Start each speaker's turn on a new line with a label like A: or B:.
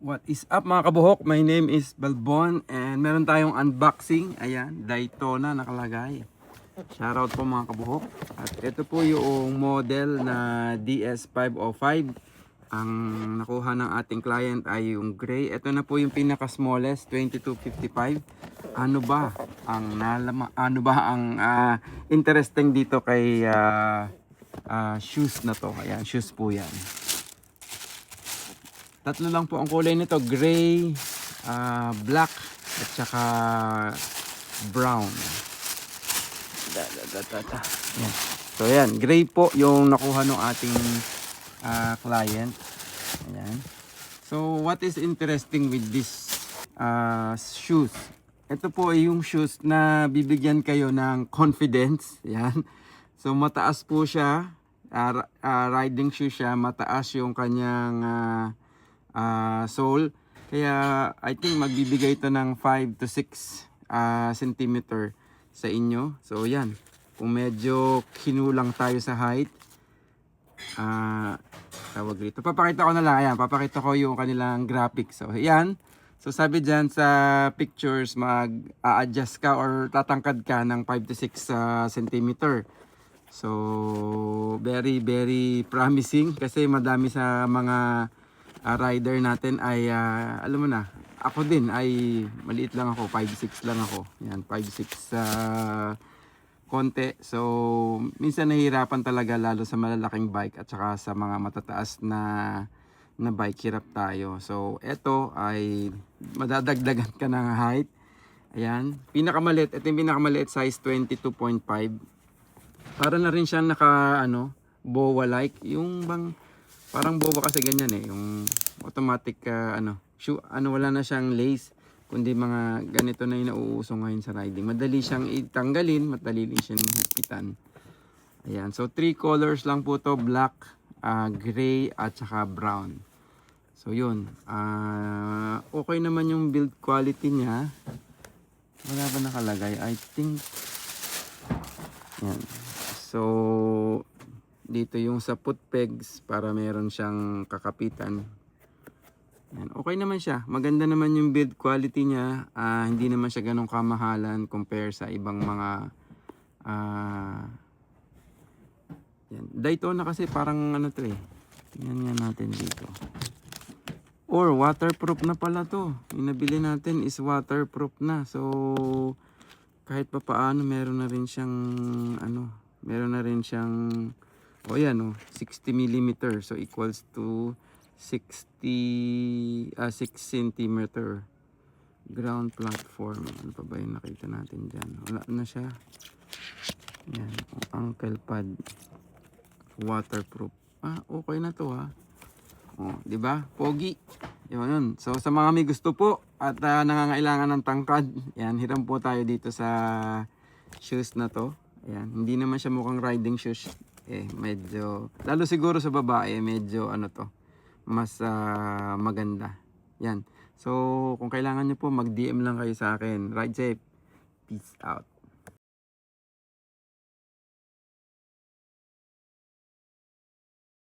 A: What is up mga kabuhok? My name is Balbon and meron tayong unboxing. Ayan, Daytona nakalagay. Shoutout po mga kabuhok. At ito po yung model na DS505. Ang nakuha ng ating client ay yung gray. Ito na po yung pinaka smallest, 2255. Ano ba ang interesting dito kay shoes na to? Ayan, shoes po yan. Tatlo lang po ang kulay nito, gray, black, at saka brown. Yan. So yan, gray po yung nakuha ng ating client. Ayan. So what is interesting with this shoes? Ito po ay yung shoes na bibigyan kayo ng confidence. Yan. So mataas po siya, riding shoe siya, mataas yung kanyang sole. Kaya I think magbibigay ito ng 5 to 6 centimeter sa inyo. So yan, kung medyo kinulang tayo sa height, tawag dito, papakita ko na lang. Ayan, papakita ko yung kanilang graphics. So yan, so sabi dyan sa pictures, mag-a-adjust ka or tatangkad ka ng 5 to 6 centimeter. So very promising kasi madami sa mga rider natin ay alam mo na, ako din ay maliit lang ako, 5'6 lang ako. Yan, 5'6 konti. So minsan nahihirapan talaga lalo sa malalaking bike at saka sa mga matataas na bike, hirap tayo. So eto ay madadagdagan ka ng height. Ayan, pinakamaliit, ito yung pinakamaliit, size 22.5. Para na rin siyang naka boa like, yung bang parang boba kasi ganyan yung automatic shoe, wala na siyang lace, kundi mga ganito na yung nauuso ngayon sa riding. Madali siyang itanggalin, madali din siyang higpitan. Ayan, so 3 colors lang po to, black, gray at saka brown. So yun, okay naman yung build quality niya. Wala ba nakalagay? I think yan. So dito yung sa foot pegs para meron siyang kakapitan. Yan. Okay naman siya. Maganda naman yung build quality niya. Hindi naman siya ganun kamahalan compare sa ibang mga yan. Daytona kasi parang to Tingnan nga natin dito. Or waterproof na pala to. Yung nabili natin is waterproof na. So kahit pa paano meron na rin siyang yan 60 mm, so equals to 6 cm ground platform. Ano pa ba yung nakita natin dyan? Wala na siya. Yan, ankle pad, waterproof. Okay na to di ba? Pogi. Yun. So sa mga may gusto po at nangangailangan ng tangkad, yan, hiram po tayo dito sa shoes na to. Ayan, hindi naman siya mukhang riding shoes. Medyo, lalo siguro sa babae, medyo mas maganda. Yan. So, kung kailangan nyo po, mag-DM lang kayo sa akin. Ride safe. Peace out.